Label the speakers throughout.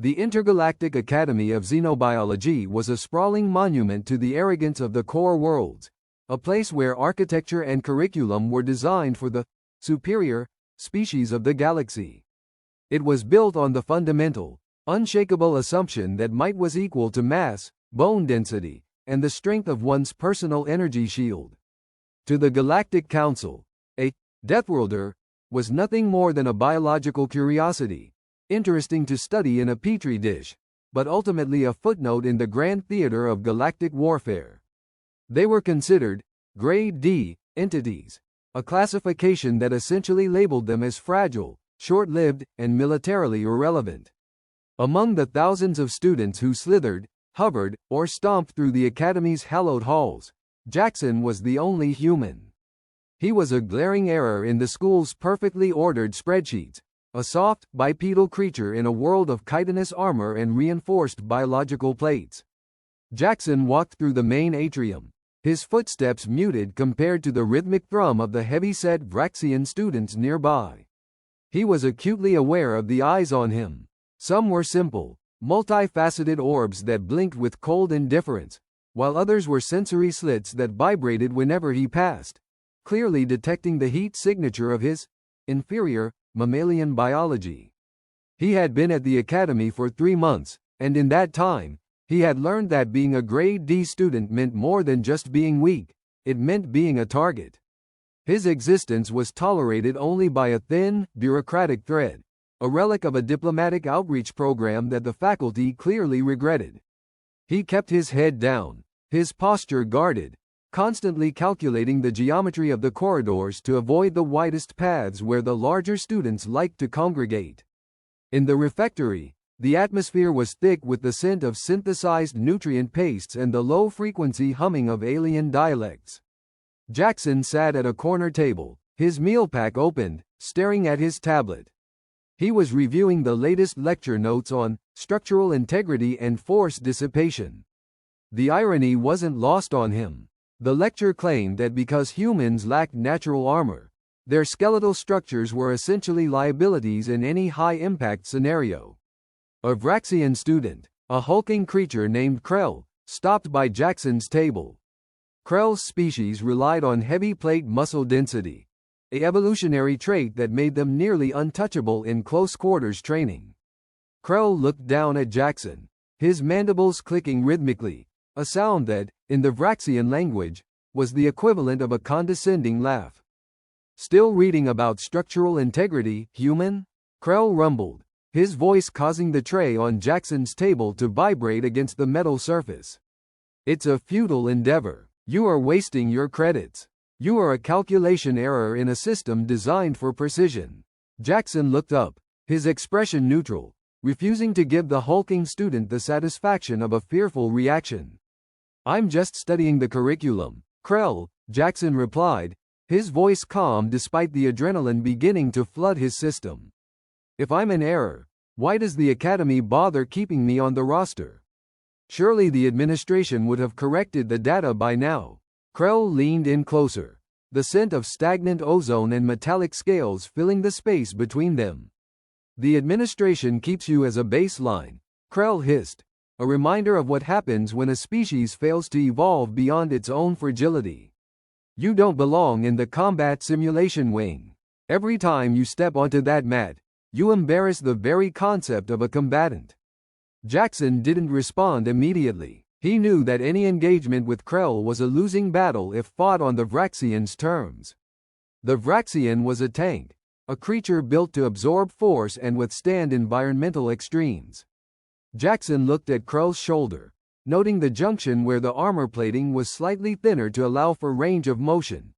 Speaker 1: The Intergalactic Academy of Xenobiology was a sprawling monument to the arrogance of the core worlds, a place where architecture and curriculum were designed for the superior species of the galaxy. It was built on the fundamental, unshakable assumption that might was equal to mass, bone density, and the strength of one's personal energy shield. To the Galactic Council, a Deathworlder was nothing more than a biological curiosity, interesting to study in a petri dish, but ultimately a footnote in the grand theater of galactic warfare. They were considered Grade D entities, a classification that essentially labeled them as fragile, short-lived, and militarily irrelevant. Among the thousands of students who slithered, hovered, or stomped through the Academy's hallowed halls, Jackson was the only human. He was a glaring error in the school's perfectly ordered spreadsheets, a soft, bipedal creature in a world of chitinous armor and reinforced biological plates. Jackson walked through the main atrium, his footsteps muted compared to the rhythmic thrum of the heavy-set Vraxian students nearby. He was acutely aware of the eyes on him. Some were simple, multifaceted orbs that blinked with cold indifference, while others were sensory slits that vibrated whenever he passed, clearly detecting the heat signature of his inferior mammalian biology. He had been at the academy for 3 months, and in that time, he had learned that being a grade D student meant more than just being weak, it meant being a target. His existence was tolerated only by a thin, bureaucratic thread, a relic of a diplomatic outreach program that the faculty clearly regretted. He kept his head down, his posture guarded, constantly calculating the geometry of the corridors to avoid the widest paths where the larger students liked to congregate. In the refectory, the atmosphere was thick with the scent of synthesized nutrient pastes and the low-frequency humming of alien dialects. Jackson sat at a corner table, his meal pack opened, staring at his tablet. He was reviewing the latest lecture notes on structural integrity and force dissipation. The irony wasn't lost on him. The lecture claimed that because humans lacked natural armor, their skeletal structures were essentially liabilities in any high-impact scenario. A Vraxian student, a hulking creature named Krell, stopped by Jackson's table. Krell's species relied on heavy plate muscle density, an evolutionary trait that made them nearly untouchable in close-quarters training. Krell looked down at Jackson, his mandibles clicking rhythmically, a sound that, in the Vraxian language, was the equivalent of a condescending laugh. Still reading about structural integrity, human? Krell rumbled, his voice causing the tray on Jackson's table to vibrate against the metal surface. It's a futile endeavor. You are wasting your credits. You are a calculation error in a system designed for precision. Jackson looked up, his expression neutral, refusing to give the hulking student the satisfaction of a fearful reaction. I'm just studying the curriculum, Krell, Jackson replied, his voice calm despite the adrenaline beginning to flood his system. If I'm an error, why does the academy bother keeping me on the roster? Surely the administration would have corrected the data by now. Krell leaned in closer, the scent of stagnant ozone and metallic scales filling the space between them. The administration keeps you as a baseline, Krell hissed, a reminder of what happens when a species fails to evolve beyond its own fragility. You don't belong in the combat simulation wing. Every time you step onto that mat, you embarrass the very concept of a combatant. Jackson didn't respond immediately. He knew that any engagement with Krell was a losing battle if fought on the Vraxian's terms. The Vraxian was a tank, a creature built to absorb force and withstand environmental extremes. Jackson looked at Krell's shoulder, noting the junction where the armor plating was slightly thinner to allow for range of motion.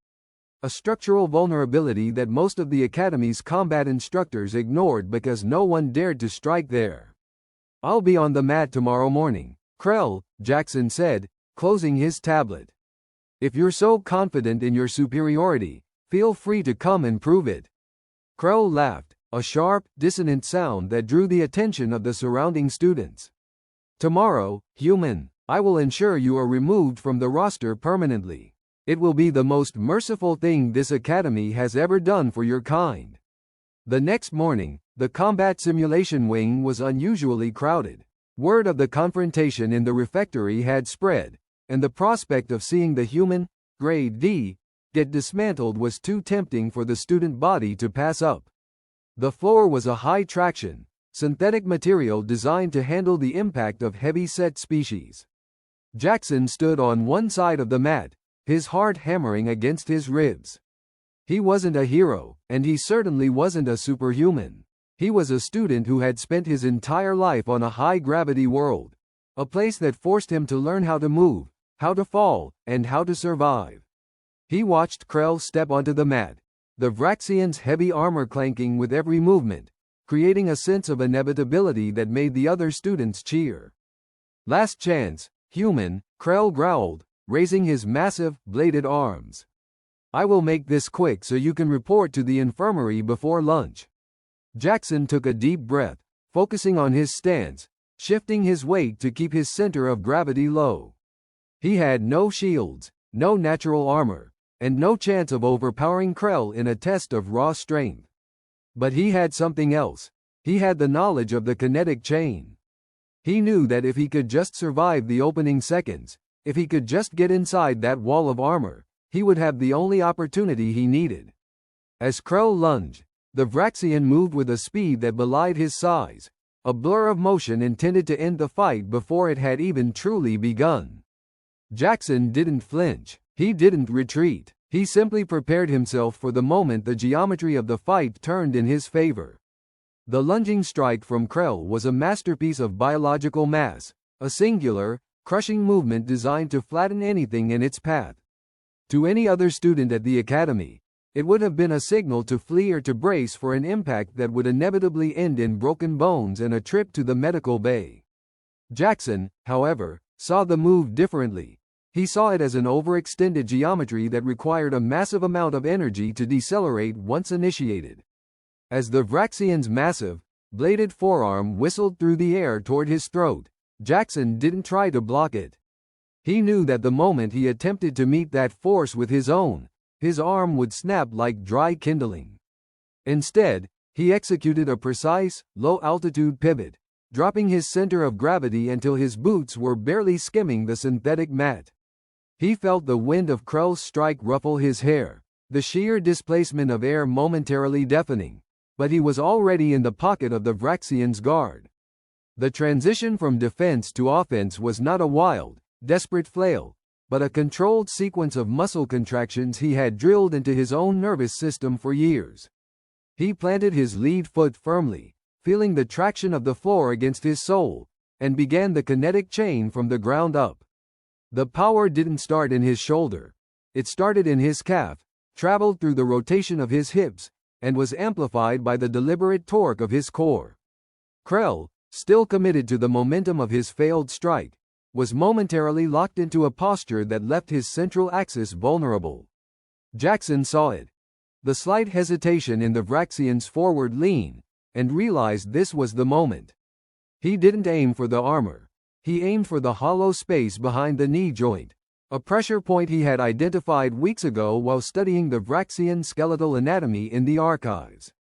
Speaker 1: A structural vulnerability that most of the Academy's combat instructors ignored because no one dared to strike there. I'll be on the mat tomorrow morning, Krell, Jackson said, closing his tablet. If you're so confident in your superiority, feel free to come and prove it. Krell laughed, a sharp, dissonant sound that drew the attention of the surrounding students. Tomorrow, human, I will ensure you are removed from the roster permanently. It will be the most merciful thing this academy has ever done for your kind. The next morning, the combat simulation wing was unusually crowded. Word of the confrontation in the refectory had spread, and the prospect of seeing the human, grade D, get dismantled was too tempting for the student body to pass up. The floor was a high-traction, synthetic material designed to handle the impact of heavy-set species. Jackson stood on one side of the mat, his heart hammering against his ribs. He wasn't a hero, and he certainly wasn't a superhuman. He was a student who had spent his entire life on a high-gravity world, a place that forced him to learn how to move, how to fall, and how to survive. He watched Krell step onto the mat, the Vraxian's heavy armor clanking with every movement, creating a sense of inevitability that made the other students cheer. "Last chance, human," Krell growled, raising his massive, bladed arms. "I will make this quick so you can report to the infirmary before lunch." Jackson took a deep breath, focusing on his stance, shifting his weight to keep his center of gravity low. He had no shields, no natural armor, and no chance of overpowering Krell in a test of raw strength. But he had something else. He had the knowledge of the kinetic chain. He knew that if he could just survive the opening seconds, if he could just get inside that wall of armor, he would have the only opportunity he needed. As Krell lunged, the Vraxian moved with a speed that belied his size, a blur of motion intended to end the fight before it had even truly begun. Jackson didn't flinch. He didn't retreat. He simply prepared himself for the moment the geometry of the fight turned in his favor. The lunging strike from Krell was a masterpiece of biological mass, a singular, crushing movement designed to flatten anything in its path. To any other student at the academy, it would have been a signal to flee or to brace for an impact that would inevitably end in broken bones and a trip to the medical bay. Jackson, however, saw the move differently. He saw it as an overextended geometry that required a massive amount of energy to decelerate once initiated. As the Vraxian's massive, bladed forearm whistled through the air toward his throat, Jackson didn't try to block it. He knew that the moment he attempted to meet that force with his own, his arm would snap like dry kindling. Instead, he executed a precise, low-altitude pivot, dropping his center of gravity until his boots were barely skimming the synthetic mat. He felt the wind of Krell's strike ruffle his hair, the sheer displacement of air momentarily deafening, but he was already in the pocket of the Vraxian's guard. The transition from defense to offense was not a wild, desperate flail, but a controlled sequence of muscle contractions he had drilled into his own nervous system for years. He planted his lead foot firmly, feeling the traction of the floor against his sole, and began the kinetic chain from the ground up. The power didn't start in his shoulder. It started in his calf, traveled through the rotation of his hips, and was amplified by the deliberate torque of his core. Krell, still committed to the momentum of his failed strike, was momentarily locked into a posture that left his central axis vulnerable. Jackson saw it. The slight hesitation in the Vraxian's forward lean, and realized this was the moment. He didn't aim for the armor. He aimed for the hollow space behind the knee joint, a pressure point he had identified weeks ago while studying the Vraxian skeletal anatomy in the archives.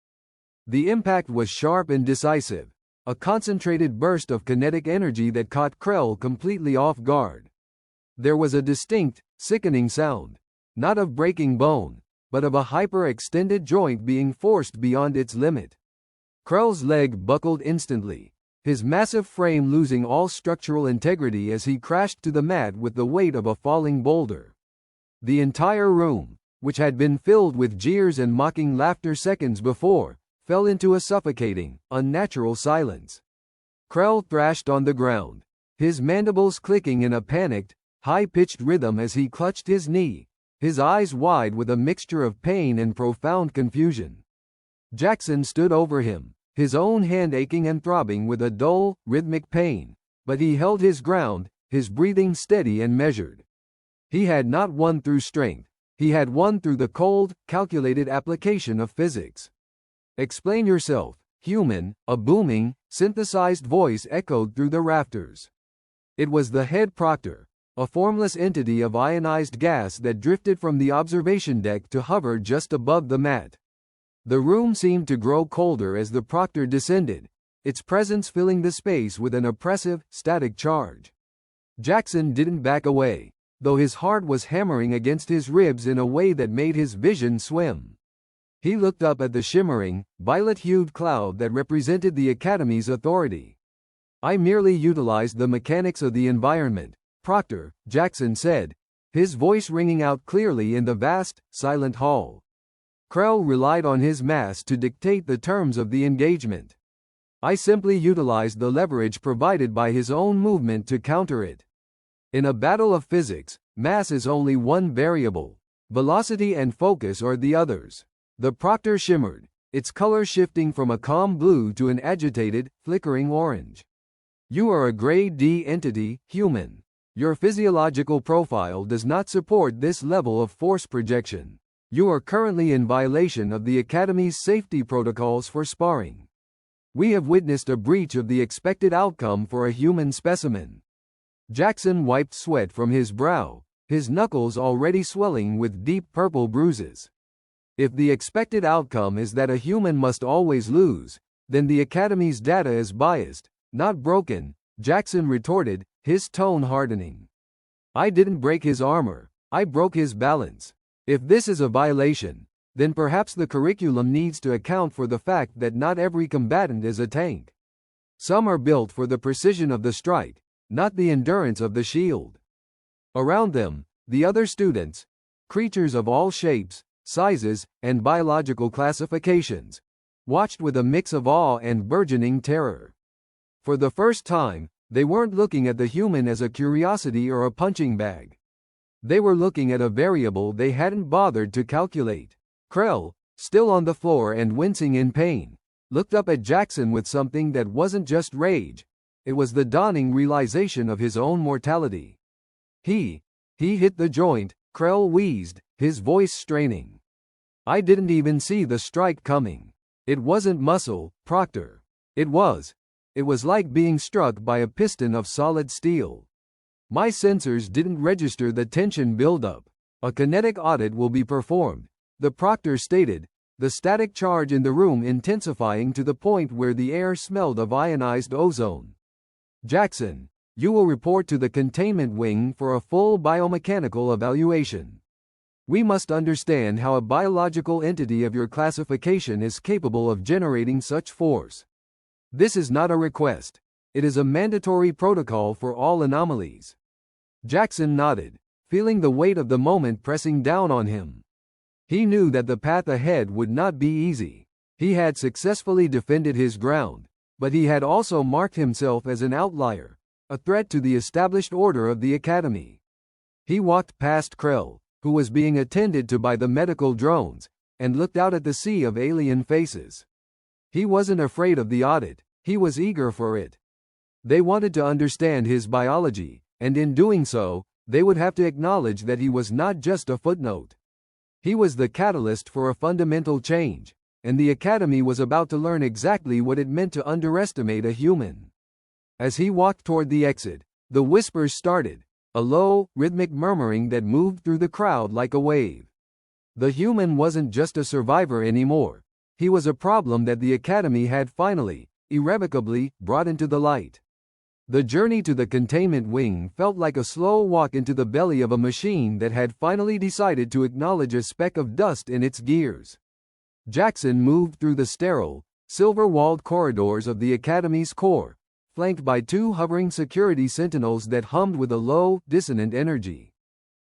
Speaker 1: The impact was sharp and decisive, a concentrated burst of kinetic energy that caught Krell completely off guard. There was a distinct, sickening sound, not of breaking bone, but of a hyper-extended joint being forced beyond its limit. Krell's leg buckled instantly, his massive frame losing all structural integrity as he crashed to the mat with the weight of a falling boulder. The entire room, which had been filled with jeers and mocking laughter seconds before, fell into a suffocating, unnatural silence. Krell thrashed on the ground, his mandibles clicking in a panicked, high-pitched rhythm as he clutched his knee, his eyes wide with a mixture of pain and profound confusion. Jackson stood over him, his own hand aching and throbbing with a dull, rhythmic pain, but he held his ground, his breathing steady and measured. He had not won through strength, he had won through the cold, calculated application of physics. "Explain yourself, human," a booming, synthesized voice echoed through the rafters. It was the head proctor, a formless entity of ionized gas that drifted from the observation deck to hover just above the mat. The room seemed to grow colder as the proctor descended, its presence filling the space with an oppressive, static charge. Jackson didn't back away, though his heart was hammering against his ribs in a way that made his vision swim. He looked up at the shimmering, violet-hued cloud that represented the Academy's authority. "I merely utilized the mechanics of the environment, Proctor," Jackson said, his voice ringing out clearly in the vast, silent hall. Krell relied on his mass to dictate the terms of the engagement. I simply utilized the leverage provided by his own movement to counter it. In a battle of physics, mass is only one variable. Velocity and focus are the others. The proctor shimmered, its color shifting from a calm blue to an agitated, flickering orange. "You are a grade D entity, human. Your physiological profile does not support this level of force projection. You are currently in violation of the Academy's safety protocols for sparring. We have witnessed a breach of the expected outcome for a human specimen." Jackson wiped sweat from his brow, his knuckles already swelling with deep purple bruises. If the expected outcome is that a human must always lose, then the Academy's data is biased, not broken, Jackson retorted, his tone hardening. "I didn't break his armor, I broke his balance. If this is a violation, then perhaps the curriculum needs to account for the fact that not every combatant is a tank. Some are built for the precision of the strike, not the endurance of the shield." Around them, the other students, creatures of all shapes, sizes, and biological classifications, watched with a mix of awe and burgeoning terror. For the first time, they weren't looking at the human as a curiosity or a punching bag. They were looking at a variable they hadn't bothered to calculate. Krell, still on the floor and wincing in pain, looked up at Jackson with something that wasn't just rage. It was the dawning realization of his own mortality. He hit the joint," Krell wheezed, his voice straining. "I didn't even see the strike coming. It wasn't muscle, Proctor. It was like being struck by a piston of solid steel. My sensors didn't register the tension buildup. A kinetic audit will be performed," the proctor stated, the static charge in the room intensifying to the point where the air smelled of ionized ozone. "Jackson, you will report to the containment wing for a full biomechanical evaluation. We must understand how a biological entity of your classification is capable of generating such force. This is not a request. It is a mandatory protocol for all anomalies." Jackson nodded, feeling the weight of the moment pressing down on him. He knew that the path ahead would not be easy. He had successfully defended his ground, but he had also marked himself as an outlier, a threat to the established order of the Academy. He walked past Krell, who was being attended to by the medical drones, and looked out at the sea of alien faces. He wasn't afraid of the audit, he was eager for it. They wanted to understand his biology, and in doing so, they would have to acknowledge that he was not just a footnote. He was the catalyst for a fundamental change, and the Academy was about to learn exactly what it meant to underestimate a human. As he walked toward the exit, the whispers started, a low, rhythmic murmuring that moved through the crowd like a wave. The human wasn't just a survivor anymore. He was a problem that the Academy had finally, irrevocably, brought into the light. The journey to the containment wing felt like a slow walk into the belly of a machine that had finally decided to acknowledge a speck of dust in its gears. Jackson moved through the sterile, silver-walled corridors of the Academy's core, flanked by two hovering security sentinels that hummed with a low, dissonant energy.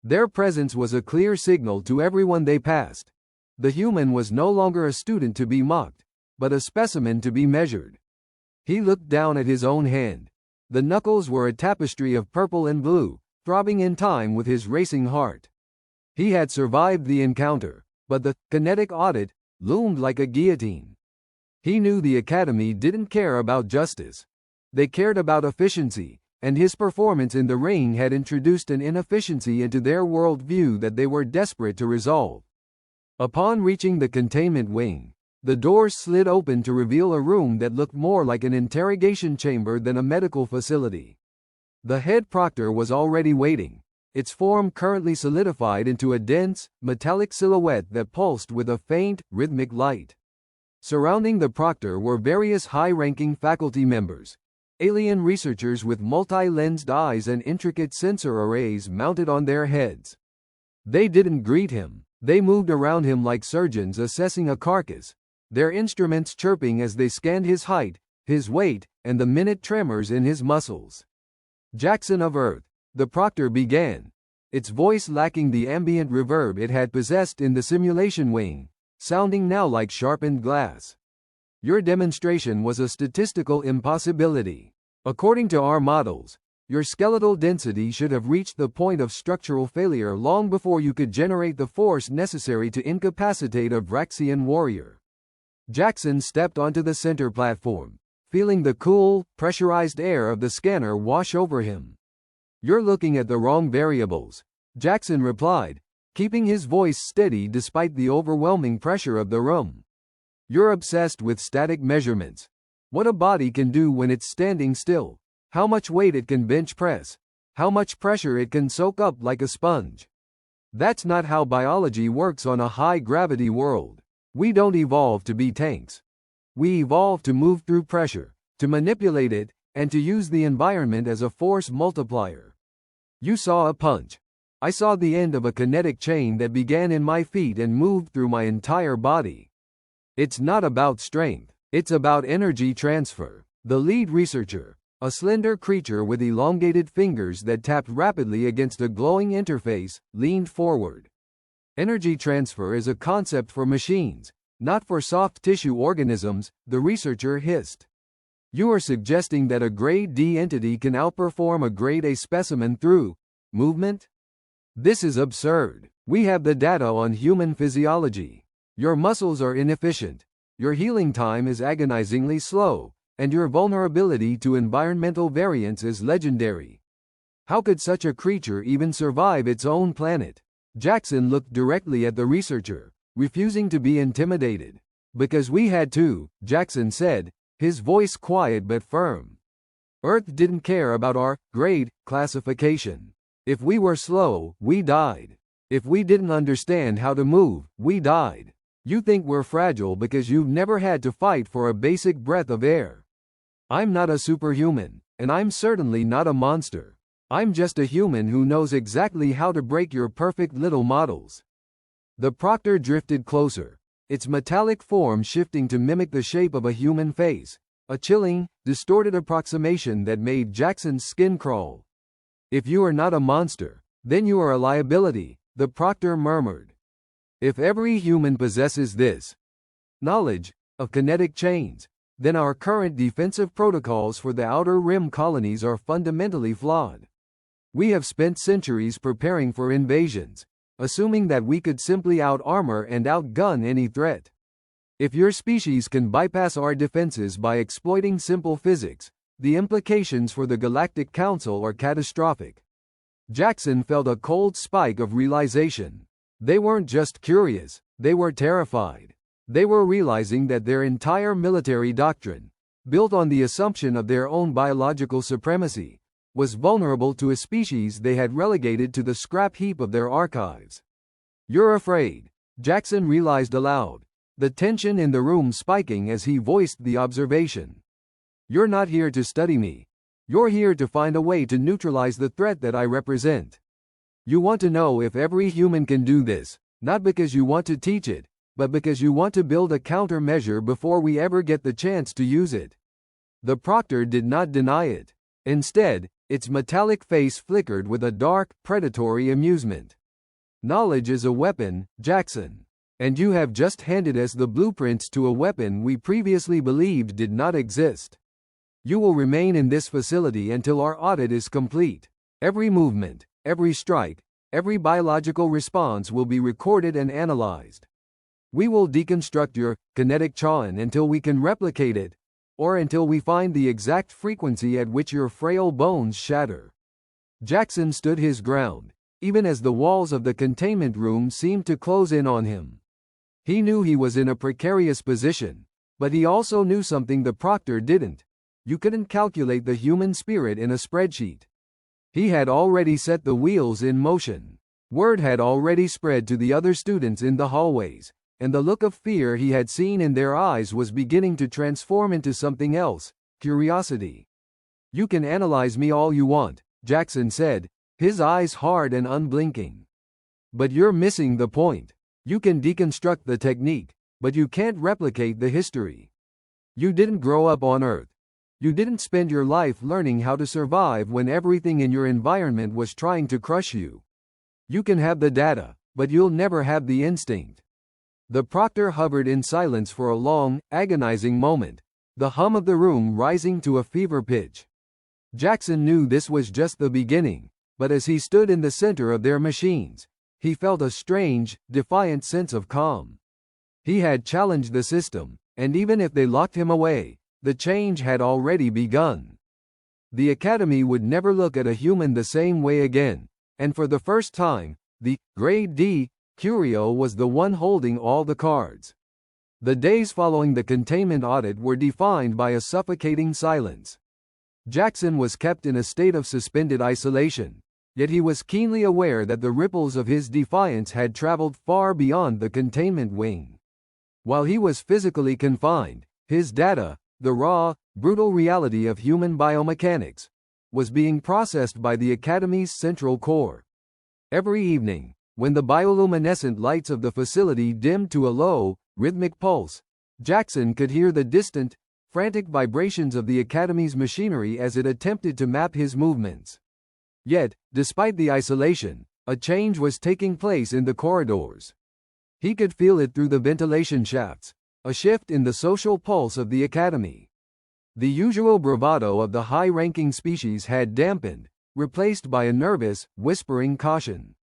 Speaker 1: Their presence was a clear signal to everyone they passed. The human was no longer a student to be mocked, but a specimen to be measured. He looked down at his own hand. The knuckles were a tapestry of purple and blue, throbbing in time with his racing heart. He had survived the encounter, but the kinetic audit loomed like a guillotine. He knew the Academy didn't care about justice. They cared about efficiency, and his performance in the ring had introduced an inefficiency into their worldview that they were desperate to resolve. Upon reaching the containment wing, the doors slid open to reveal a room that looked more like an interrogation chamber than a medical facility. The head proctor was already waiting, its form currently solidified into a dense, metallic silhouette that pulsed with a faint, rhythmic light. Surrounding the proctor were various high-ranking faculty members, alien researchers with multi-lensed eyes and intricate sensor arrays mounted on their heads. They didn't greet him. They moved around him like surgeons assessing a carcass, their instruments chirping as they scanned his height, his weight, and the minute tremors in his muscles. "Jackson of Earth," the proctor began, its voice lacking the ambient reverb it had possessed in the simulation wing, sounding now like sharpened glass. "Your demonstration was a statistical impossibility. According to our models, your skeletal density should have reached the point of structural failure long before you could generate the force necessary to incapacitate a Vraxian warrior." Jackson stepped onto the center platform, feeling the cool, pressurized air of the scanner wash over him. "You're looking at the wrong variables," Jackson replied, keeping his voice steady despite the overwhelming pressure of the room. "You're obsessed with static measurements. What a body can do when it's standing still, how much weight it can bench press, how much pressure it can soak up like a sponge. That's not how biology works on a high-gravity world. We don't evolve to be tanks. We evolve to move through pressure, to manipulate it, and to use the environment as a force multiplier. You saw a punch. I saw the end of a kinetic chain that began in my feet and moved through my entire body. It's not about strength, it's about energy transfer." The lead researcher, a slender creature with elongated fingers that tapped rapidly against a glowing interface, leaned forward. "Energy transfer is a concept for machines, not for soft tissue organisms," the researcher hissed. "You are suggesting that a grade D entity can outperform a grade A specimen through movement? This is absurd. We have the data on human physiology. Your muscles are inefficient, your healing time is agonizingly slow, and your vulnerability to environmental variance is legendary. How could such a creature even survive its own planet?" Jackson looked directly at the researcher, refusing to be intimidated. "Because we had to," Jackson said, his voice quiet but firm. "Earth didn't care about our grade classification. If we were slow, we died. If we didn't understand how to move, we died. You think we're fragile because you've never had to fight for a basic breath of air. I'm not a superhuman, and I'm certainly not a monster. I'm just a human who knows exactly how to break your perfect little models." The proctor drifted closer, its metallic form shifting to mimic the shape of a human face, a chilling, distorted approximation that made Jackson's skin crawl. "If you are not a monster, then you are a liability," the proctor murmured. "If every human possesses this knowledge of kinetic chains, then our current defensive protocols for the Outer Rim colonies are fundamentally flawed. We have spent centuries preparing for invasions, assuming that we could simply out-armor and outgun any threat. If your species can bypass our defenses by exploiting simple physics, the implications for the Galactic Council are catastrophic." Jackson felt a cold spike of realization. They weren't just curious, they were terrified. They were realizing that their entire military doctrine, built on the assumption of their own biological supremacy, was vulnerable to a species they had relegated to the scrap heap of their archives. "You're afraid," Jackson realized aloud, the tension in the room spiking as he voiced the observation. "You're not here to study me. You're here to find a way to neutralize the threat that I represent. You want to know if every human can do this, not because you want to teach it, but because you want to build a countermeasure before we ever get the chance to use it." The proctor did not deny it. Instead, its metallic face flickered with a dark, predatory amusement. "Knowledge is a weapon, Jackson. And you have just handed us the blueprints to a weapon we previously believed did not exist. You will remain in this facility until our audit is complete. Every movement, every strike, every biological response will be recorded and analyzed. We will deconstruct your kinetic chain until we can replicate it, or until we find the exact frequency at which your frail bones shatter." Jackson stood his ground, even as the walls of the containment room seemed to close in on him. He knew he was in a precarious position, but he also knew something the proctor didn't. You couldn't calculate the human spirit in a spreadsheet. He had already set the wheels in motion. Word had already spread to the other students in the hallways, and the look of fear he had seen in their eyes was beginning to transform into something else, curiosity. "You can analyze me all you want," Jackson said, his eyes hard and unblinking. "But you're missing the point. You can deconstruct the technique, but you can't replicate the history. You didn't grow up on Earth. You didn't spend your life learning how to survive when everything in your environment was trying to crush you. You can have the data, but you'll never have the instinct." The proctor hovered in silence for a long, agonizing moment, the hum of the room rising to a fever pitch. Jackson knew this was just the beginning, but as he stood in the center of their machines, he felt a strange, defiant sense of calm. He had challenged the system, and even if they locked him away, the change had already begun. The Academy would never look at a human the same way again, and for the first time, the Grade D Curio was the one holding all the cards. The days following the containment audit were defined by a suffocating silence. Jackson was kept in a state of suspended isolation, yet he was keenly aware that the ripples of his defiance had traveled far beyond the containment wing. While he was physically confined, his data, the raw, brutal reality of human biomechanics, was being processed by the Academy's central core. Every evening, when the bioluminescent lights of the facility dimmed to a low, rhythmic pulse, Jackson could hear the distant, frantic vibrations of the Academy's machinery as it attempted to map his movements. Yet, despite the isolation, a change was taking place in the corridors. He could feel it through the ventilation shafts, a shift in the social pulse of the Academy. The usual bravado of the high-ranking species had dampened, replaced by a nervous, whispering caution.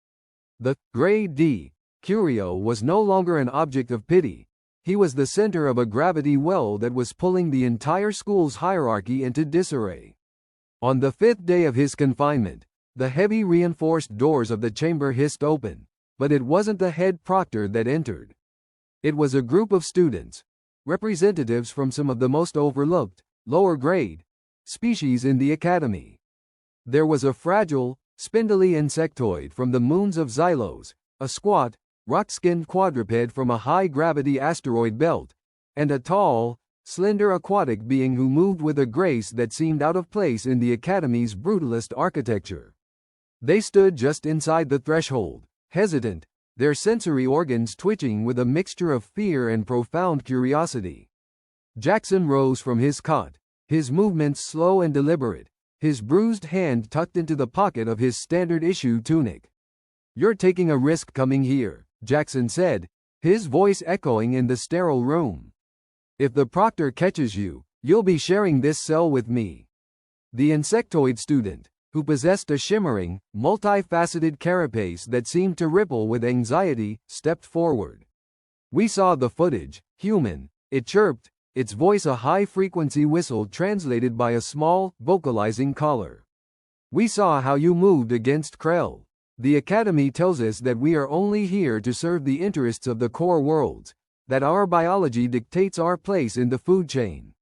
Speaker 1: The Grade D Curio was no longer an object of pity. He was the center of a gravity well that was pulling the entire school's hierarchy into disarray. On the 5th day of his confinement, the heavy reinforced doors of the chamber hissed open, but it wasn't the head proctor that entered. It was a group of students, representatives from some of the most overlooked, lower-grade species in the Academy. There was a fragile, spindly insectoid from the moons of Xylos, a squat, rock-skinned quadruped from a high-gravity asteroid belt, and a tall, slender aquatic being who moved with a grace that seemed out of place in the Academy's brutalist architecture. They stood just inside the threshold, hesitant, their sensory organs twitching with a mixture of fear and profound curiosity. Jackson rose from his cot, his movements slow and deliberate, his bruised hand tucked into the pocket of his standard-issue tunic. "You're taking a risk coming here," Jackson said, his voice echoing in the sterile room. "If the proctor catches you, you'll be sharing this cell with me." The insectoid student, who possessed a shimmering, multifaceted carapace that seemed to ripple with anxiety, stepped forward. "We saw the footage, human," it chirped, its voice a high-frequency whistle translated by a small, vocalizing collar. "We saw how you moved against Krell. The Academy tells us that we are only here to serve the interests of the core worlds, that our biology dictates our place in the food chain.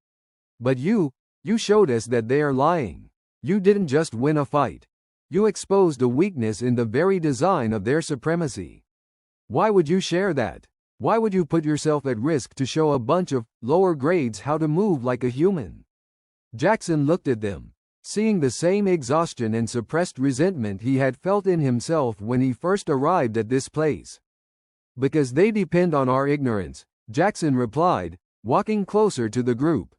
Speaker 1: But you showed us that they are lying. You didn't just win a fight. You exposed a weakness in the very design of their supremacy. Why would you share that? Why would you put yourself at risk to show a bunch of lower grades how to move like a human?" Jackson looked at them, seeing the same exhaustion and suppressed resentment he had felt in himself when he first arrived at this place. "Because they depend on our ignorance," Jackson replied, walking closer to the group.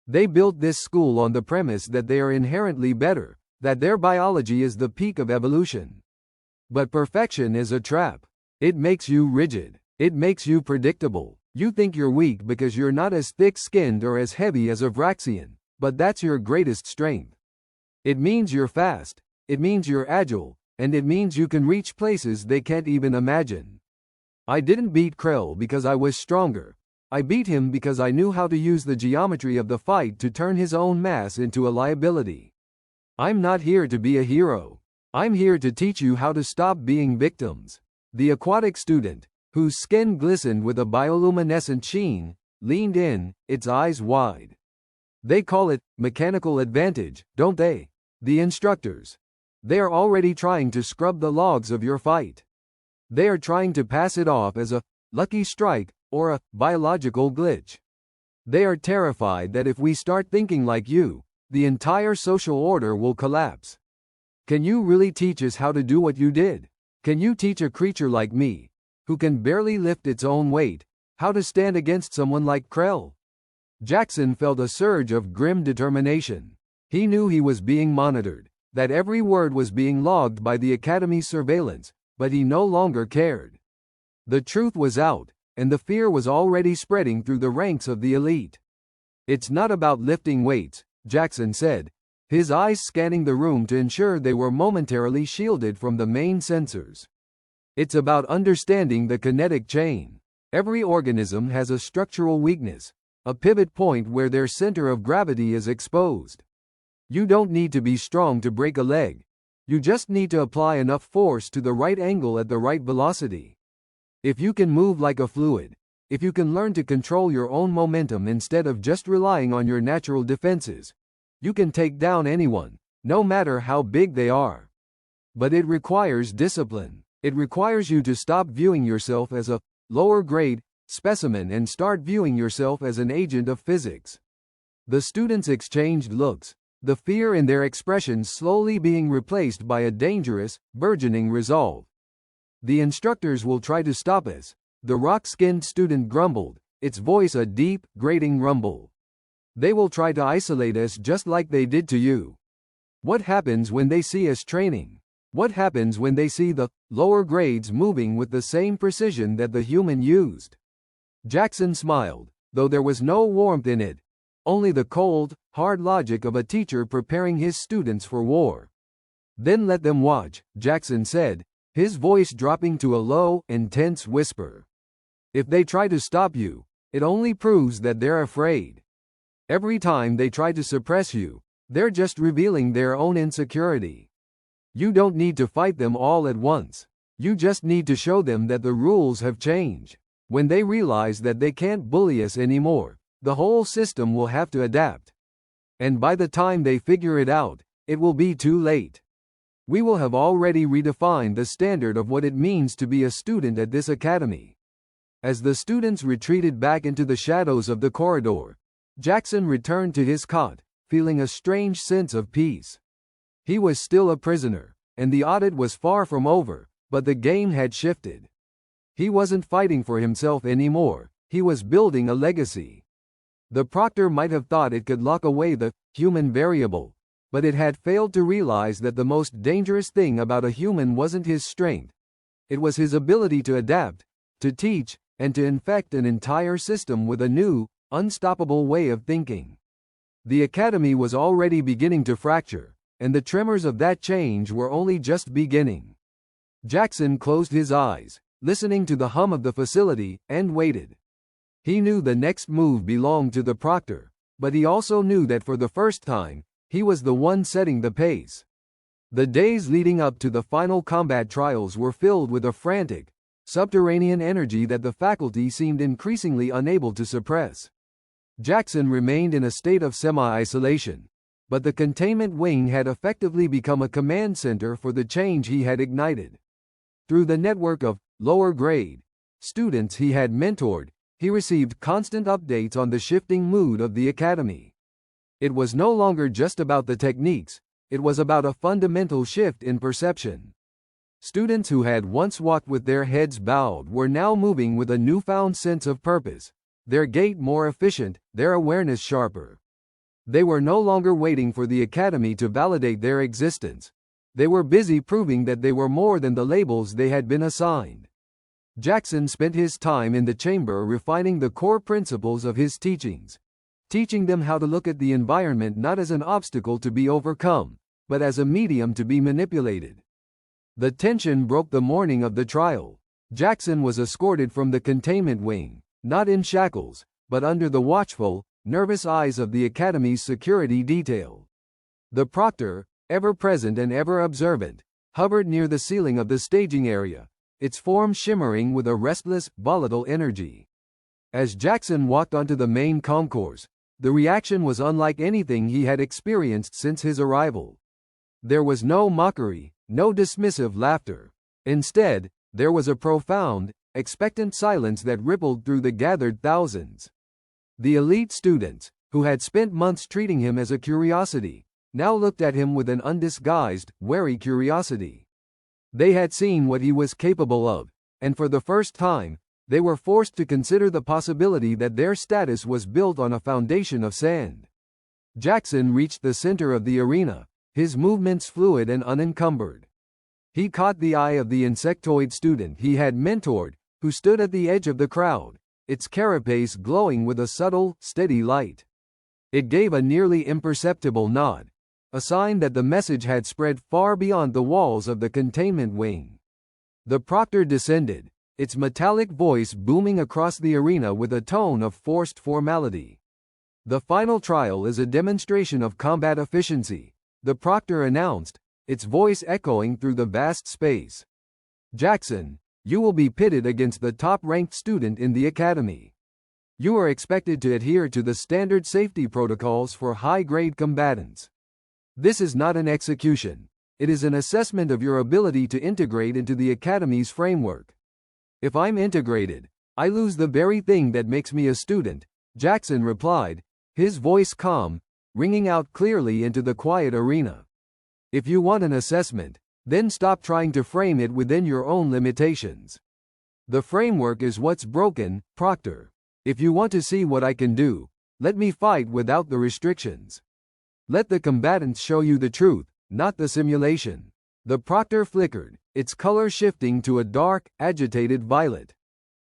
Speaker 1: "They built this school on the premise that they are inherently better, that their biology is the peak of evolution. But perfection is a trap. It makes you rigid. It makes you predictable. You think you're weak because you're not as thick-skinned or as heavy as a Vraxian, but that's your greatest strength. It means you're fast, it means you're agile, and it means you can reach places they can't even imagine. I didn't beat Krell because I was stronger. I beat him because I knew how to use the geometry of the fight to turn his own mass into a liability. I'm not here to be a hero. I'm here to teach you how to stop being victims." The aquatic student, whose skin glistened with a bioluminescent sheen, leaned in, its eyes wide. "They call it mechanical advantage, don't they? The instructors. They are already trying to scrub the logs of your fight. They are trying to pass it off as a lucky strike or a biological glitch. They are terrified that if we start thinking like you, the entire social order will collapse. Can you really teach us how to do what you did? Can you teach a creature like me, who can barely lift its own weight, how to stand against someone like Krell? Jackson felt a surge of grim determination. He knew he was being monitored, that every word was being logged by the Academy's surveillance, but he no longer cared. The truth was out, and the fear was already spreading through the ranks of the elite. It's not about lifting weights, Jackson said, his eyes scanning the room to ensure they were momentarily shielded from the main sensors. It's about understanding the kinetic chain. Every organism has a structural weakness, a pivot point where their center of gravity is exposed. You don't need to be strong to break a leg. You just need to apply enough force to the right angle at the right velocity. If you can move like a fluid, if you can learn to control your own momentum instead of just relying on your natural defenses, you can take down anyone, no matter how big they are. But it requires discipline. It requires you to stop viewing yourself as a lower grade specimen and start viewing yourself as an agent of physics. The students exchanged looks, the fear in their expressions slowly being replaced by a dangerous, burgeoning resolve. The instructors will try to stop us, the rock-skinned student grumbled, its voice a deep, grating rumble. They will try to isolate us just like they did to you. What happens when they see us training? What happens when they see the lower grades moving with the same precision that the human used? Jackson smiled, though there was no warmth in it, only the cold, hard logic of a teacher preparing his students for war. Then let them watch, Jackson said, his voice dropping to a low, intense whisper. If they try to stop you, it only proves that they're afraid. Every time they try to suppress you, they're just revealing their own insecurity. You don't need to fight them all at once. You just need to show them that the rules have changed. When they realize that they can't bully us anymore, the whole system will have to adapt. And by the time they figure it out, it will be too late. We will have already redefined the standard of what it means to be a student at this academy. As the students retreated back into the shadows of the corridor, Jackson returned to his cot, feeling a strange sense of peace. He was still a prisoner, and the audit was far from over, but the game had shifted. He wasn't fighting for himself anymore, he was building a legacy. The proctor might have thought it could lock away the human variable, but it had failed to realize that the most dangerous thing about a human wasn't his strength. It was his ability to adapt, to teach, and to infect an entire system with a new, unstoppable way of thinking. The academy was already beginning to fracture, and the tremors of that change were only just beginning. Jackson closed his eyes, listening to the hum of the facility, and waited. He knew the next move belonged to the proctor, but he also knew that for the first time, he was the one setting the pace. The days leading up to the final combat trials were filled with a frantic, subterranean energy that the faculty seemed increasingly unable to suppress. Jackson remained in a state of semi-isolation, but the containment wing had effectively become a command center for the change he had ignited. Through the network of lower-grade students he had mentored, he received constant updates on the shifting mood of the academy. It was no longer just about the techniques, it was about a fundamental shift in perception. Students who had once walked with their heads bowed were now moving with a newfound sense of purpose, their gait more efficient, their awareness sharper. They were no longer waiting for the academy to validate their existence. They were busy proving that they were more than the labels they had been assigned. Jackson spent his time in the chamber refining the core principles of his teachings, teaching them how to look at the environment not as an obstacle to be overcome, but as a medium to be manipulated. The tension broke the morning of the trial. Jackson was escorted from the containment wing, not in shackles, but under the watchful, nervous eyes of the academy's security detail. The proctor, ever present and ever observant, hovered near the ceiling of the staging area, its form shimmering with a restless, volatile energy. As Jackson walked onto the main concourse, the reaction was unlike anything he had experienced since his arrival. There was no mockery, no dismissive laughter. Instead, there was a profound, expectant silence that rippled through the gathered thousands. The elite students, who had spent months treating him as a curiosity, now looked at him with an undisguised, wary curiosity. They had seen what he was capable of, and for the first time, they were forced to consider the possibility that their status was built on a foundation of sand. Jackson reached the center of the arena, his movements fluid and unencumbered. He caught the eye of the insectoid student he had mentored, who stood at the edge of the crowd, its carapace glowing with a subtle, steady light. It gave a nearly imperceptible nod, a sign that the message had spread far beyond the walls of the containment wing. The proctor descended, its metallic voice booming across the arena with a tone of forced formality. "The final trial is a demonstration of combat efficiency," the proctor announced, its voice echoing through the vast space. "Jackson, you will be pitted against the top-ranked student in the academy. You are expected to adhere to the standard safety protocols for high-grade combatants. This is not an execution. It is an assessment of your ability to integrate into the academy's framework. If I'm integrated, I lose the very thing that makes me a student," Jackson replied, his voice calm, ringing out clearly into the quiet arena. "If you want an assessment, then stop trying to frame it within your own limitations. The framework is what's broken, Proctor. If you want to see what I can do, let me fight without the restrictions. Let the combatants show you the truth, not the simulation." The proctor flickered, its color shifting to a dark, agitated violet.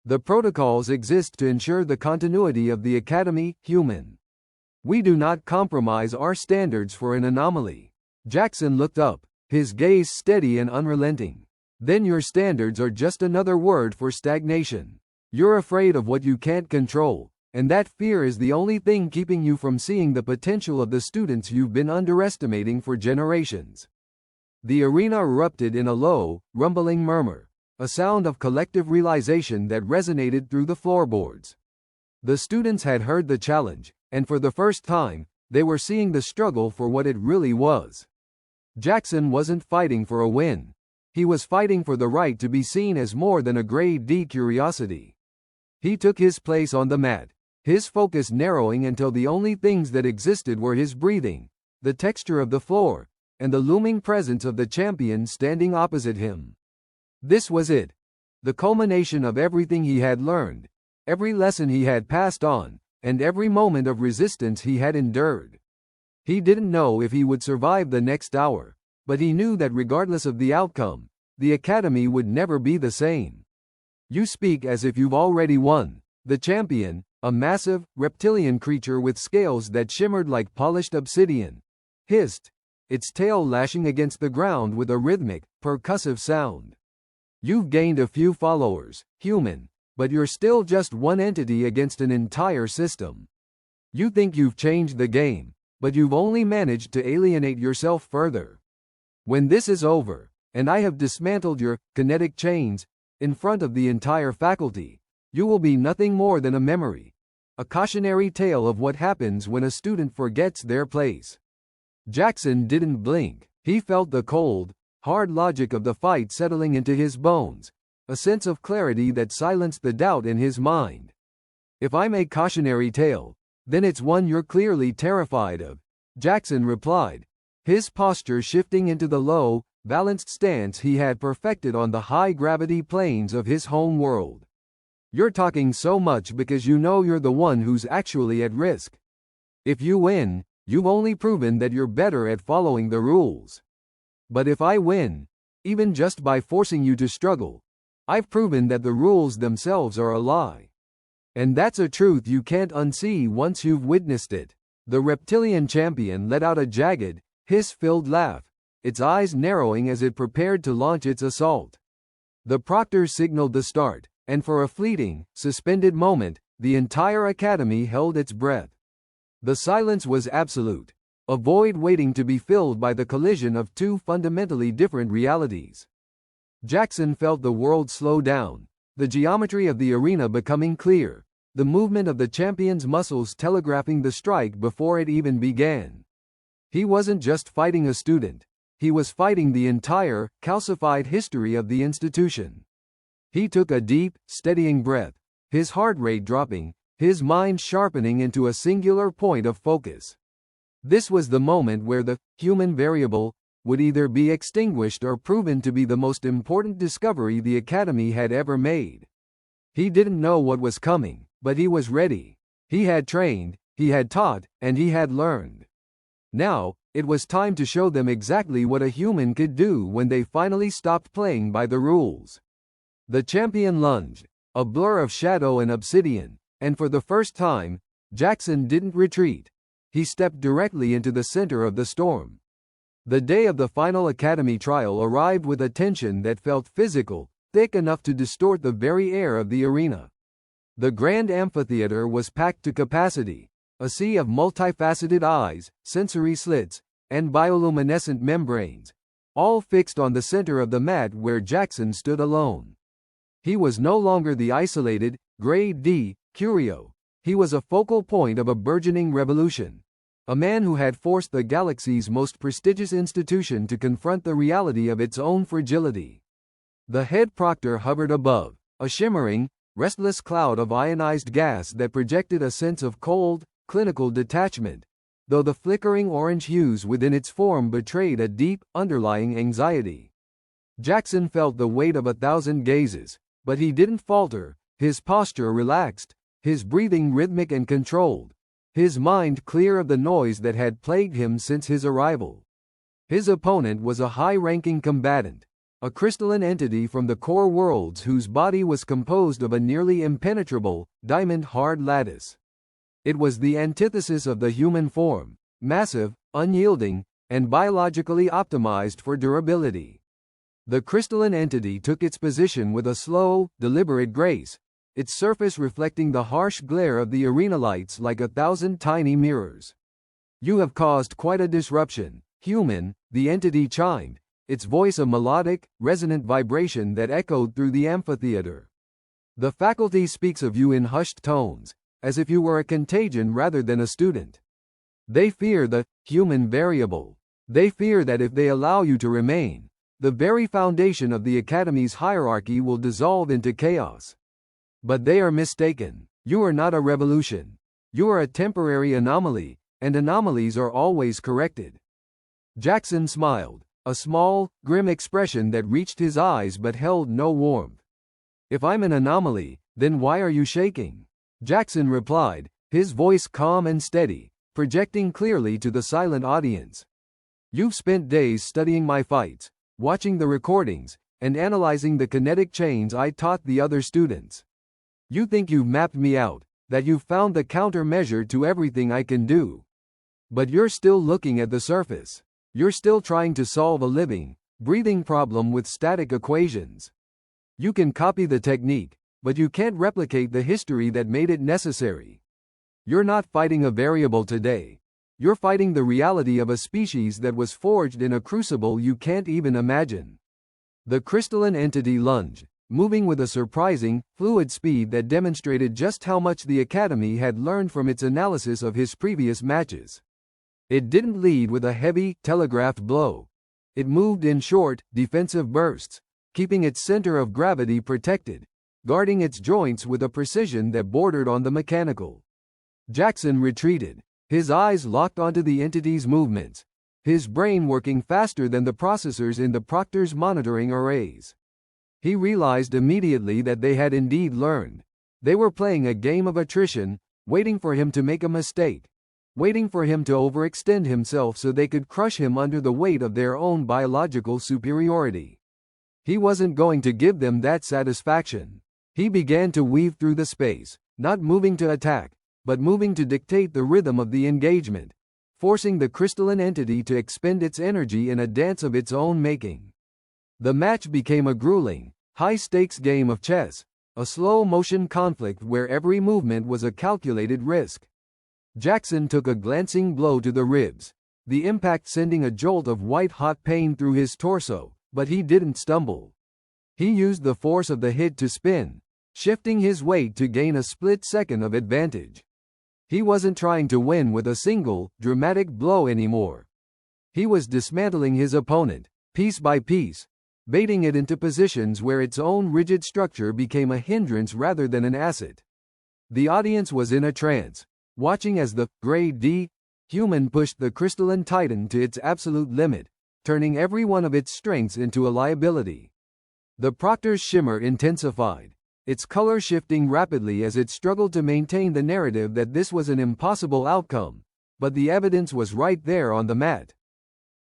Speaker 1: "The protocols exist to ensure the continuity of the academy, human. We do not compromise our standards for an anomaly." Jackson looked up, his gaze steady and unrelenting. "Then your standards are just another word for stagnation. You're afraid of what you can't control, and that fear is the only thing keeping you from seeing the potential of the students you've been underestimating for generations." The arena erupted in a low, rumbling murmur, a sound of collective realization that resonated through the floorboards. The students had heard the challenge, and for the first time, they were seeing the struggle for what it really was. Jackson wasn't fighting for a win. He was fighting for the right to be seen as more than a grade D curiosity. He took his place on the mat, his focus narrowing until the only things that existed were his breathing, the texture of the floor, and the looming presence of the champion standing opposite him. This was it. The culmination of everything he had learned, every lesson he had passed on, and every moment of resistance he had endured. He didn't know if he would survive the next hour, but he knew that regardless of the outcome, the academy would never be the same. "You speak as if you've already won," the champion, a massive, reptilian creature with scales that shimmered like polished obsidian, hissed, its tail lashing against the ground with a rhythmic, percussive sound. "You've gained a few followers, human, but you're still just one entity against an entire system. You think you've changed the game, but you've only managed to alienate yourself further. When this is over, and I have dismantled your kinetic chains in front of the entire faculty, you will be nothing more than a memory, a cautionary tale of what happens when a student forgets their place." Jackson didn't blink. He felt the cold, hard logic of the fight settling into his bones, a sense of clarity that silenced the doubt in his mind. "If I'm a cautionary tale, then it's one you're clearly terrified of," Jackson replied, his posture shifting into the low, balanced stance he had perfected on the high-gravity planes of his home world. "You're talking so much because you know you're the one who's actually at risk. If you win, you've only proven that you're better at following the rules. But if I win, even just by forcing you to struggle, I've proven that the rules themselves are a lie. And that's a truth you can't unsee once you've witnessed it." The reptilian champion let out a jagged, hiss-filled laugh, its eyes narrowing as it prepared to launch its assault. The proctor signaled the start, and for a fleeting, suspended moment, the entire academy held its breath. The silence was absolute, a void waiting to be filled by the collision of two fundamentally different realities. Jackson felt the world slow down, the geometry of the arena becoming clear, the movement of the champion's muscles telegraphing the strike before it even began. He wasn't just fighting a student, he was fighting the entire, calcified history of the institution. He took a deep, steadying breath, his heart rate dropping, his mind sharpening into a singular point of focus. This was the moment where the human variable would either be extinguished or proven to be the most important discovery the Academy had ever made. He didn't know what was coming, but he was ready. He had trained, he had taught, and he had learned. Now, it was time to show them exactly what a human could do when they finally stopped playing by the rules. The champion lunged, a blur of shadow and obsidian, and for the first time, Jackson didn't retreat. He stepped directly into the center of the storm. The day of the final Academy trial arrived with a tension that felt physical, thick enough to distort the very air of the arena. The grand amphitheater was packed to capacity, a sea of multifaceted eyes, sensory slits, and bioluminescent membranes, all fixed on the center of the mat where Jackson stood alone. He was no longer the isolated, grade D, curio. He was a focal point of a burgeoning revolution. A man who had forced the galaxy's most prestigious institution to confront the reality of its own fragility. The head proctor hovered above, a shimmering, restless cloud of ionized gas that projected a sense of cold, clinical detachment, though the flickering orange hues within its form betrayed a deep, underlying anxiety. Jackson felt the weight of 1,000 gazes, but he didn't falter, his posture relaxed, his breathing rhythmic and controlled, his mind clear of the noise that had plagued him since his arrival. His opponent was a high-ranking combatant, a crystalline entity from the core worlds whose body was composed of a nearly impenetrable, diamond-hard lattice. It was the antithesis of the human form, massive, unyielding, and biologically optimized for durability. The crystalline entity took its position with a slow, deliberate grace, its surface reflecting the harsh glare of the arena lights like 1,000 tiny mirrors. "You have caused quite a disruption, human," the entity chimed, its voice a melodic, resonant vibration that echoed through the amphitheater. "The faculty speaks of you in hushed tones, as if you were a contagion rather than a student. They fear the human variable. They fear that if they allow you to remain, the very foundation of the Academy's hierarchy will dissolve into chaos. But they are mistaken. You are not a revolution. You are a temporary anomaly, and anomalies are always corrected." Jackson smiled, a small, grim expression that reached his eyes but held no warmth. "If I'm an anomaly, then why are you shaking?" Jackson replied, his voice calm and steady, projecting clearly to the silent audience. "You've spent days studying my fights, watching the recordings, and analyzing the kinetic chains I taught the other students. You think you've mapped me out, that you've found the countermeasure to everything I can do. But you're still looking at the surface. You're still trying to solve a living, breathing problem with static equations. You can copy the technique, but you can't replicate the history that made it necessary. You're not fighting a variable today. You're fighting the reality of a species that was forged in a crucible you can't even imagine." The crystalline entity lunged, moving with a surprising, fluid speed that demonstrated just how much the Academy had learned from its analysis of his previous matches. It didn't lead with a heavy, telegraphed blow. It moved in short, defensive bursts, keeping its center of gravity protected, guarding its joints with a precision that bordered on the mechanical. Jackson retreated, his eyes locked onto the entity's movements, his brain working faster than the processors in the proctor's monitoring arrays. He realized immediately that they had indeed learned. They were playing a game of attrition, waiting for him to make a mistake, waiting for him to overextend himself so they could crush him under the weight of their own biological superiority. He wasn't going to give them that satisfaction. He began to weave through the space, not moving to attack, but moving to dictate the rhythm of the engagement, forcing the crystalline entity to expend its energy in a dance of its own making. The match became a grueling, high-stakes game of chess, a slow-motion conflict where every movement was a calculated risk. Jackson took a glancing blow to the ribs, the impact sending a jolt of white-hot pain through his torso, but he didn't stumble. He used the force of the hit to spin, shifting his weight to gain a split second of advantage. He wasn't trying to win with a single, dramatic blow anymore. He was dismantling his opponent, piece by piece, baiting it into positions where its own rigid structure became a hindrance rather than an asset. The audience was in a trance, watching as the Grade D human pushed the crystalline titan to its absolute limit, turning every one of its strengths into a liability. The Proctor's shimmer intensified, its color shifting rapidly as it struggled to maintain the narrative that this was an impossible outcome, but the evidence was right there on the mat.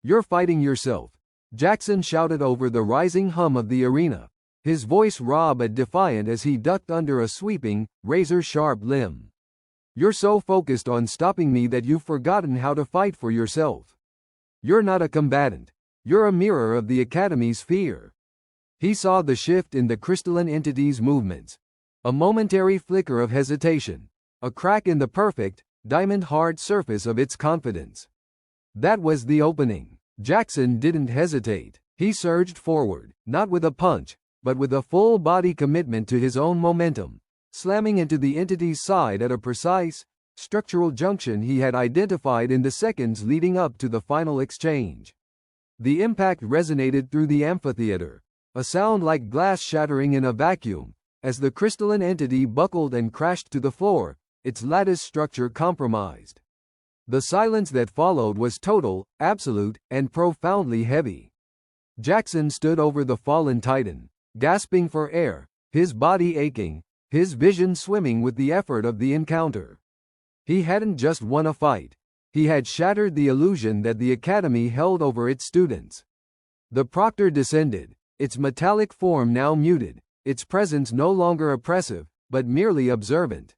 Speaker 1: "You're fighting yourself," Jackson shouted over the rising hum of the arena, his voice raw but defiant as he ducked under a sweeping, razor-sharp limb. "You're so focused on stopping me that you've forgotten how to fight for yourself. You're not a combatant. You're a mirror of the Academy's fear." He saw the shift in the crystalline entity's movements. A momentary flicker of hesitation, a crack in the perfect, diamond-hard surface of its confidence. That was the opening. Jackson didn't hesitate. He surged forward, not with a punch, but with a full-body commitment to his own momentum, slamming into the entity's side at a precise, structural junction he had identified in the seconds leading up to the final exchange. The impact resonated through the amphitheater, a sound like glass shattering in a vacuum, as the crystalline entity buckled and crashed to the floor, its lattice structure compromised. The silence that followed was total, absolute, and profoundly heavy. Jackson stood over the fallen titan, gasping for air, his body aching, his vision swimming with the effort of the encounter. He hadn't just won a fight. He had shattered the illusion that the Academy held over its students. The Proctor descended, its metallic form now muted, its presence no longer oppressive, but merely observant.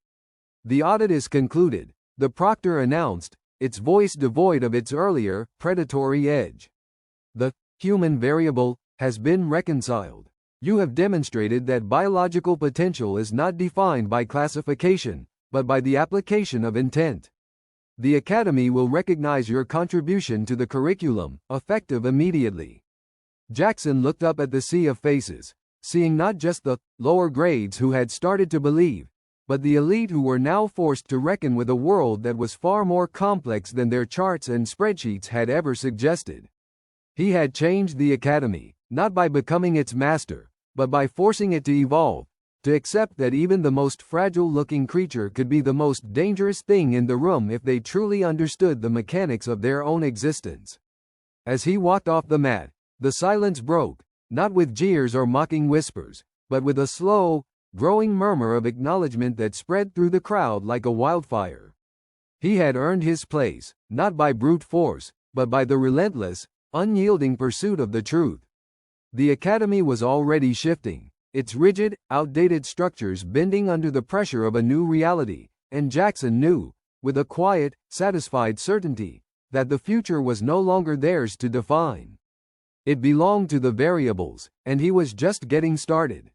Speaker 1: "The audit is concluded," the Proctor announced, its voice devoid of its earlier, predatory edge. "The human variable has been reconciled. You have demonstrated that biological potential is not defined by classification, but by the application of intent. The Academy will recognize your contribution to the curriculum, effective immediately." Jackson looked up at the sea of faces, seeing not just the lower grades who had started to believe, but the elite who were now forced to reckon with a world that was far more complex than their charts and spreadsheets had ever suggested. He had changed the Academy, not by becoming its master, but by forcing it to evolve, to accept that even the most fragile-looking creature could be the most dangerous thing in the room if they truly understood the mechanics of their own existence. As he walked off the mat, the silence broke, not with jeers or mocking whispers, but with a slow, growing murmur of acknowledgement that spread through the crowd like a wildfire. He had earned his place, not by brute force, but by the relentless, unyielding pursuit of the truth. The Academy was already shifting, its rigid, outdated structures bending under the pressure of a new reality, and Jackson knew, with a quiet, satisfied certainty, that the future was no longer theirs to define. It belonged to the variables, and he was just getting started.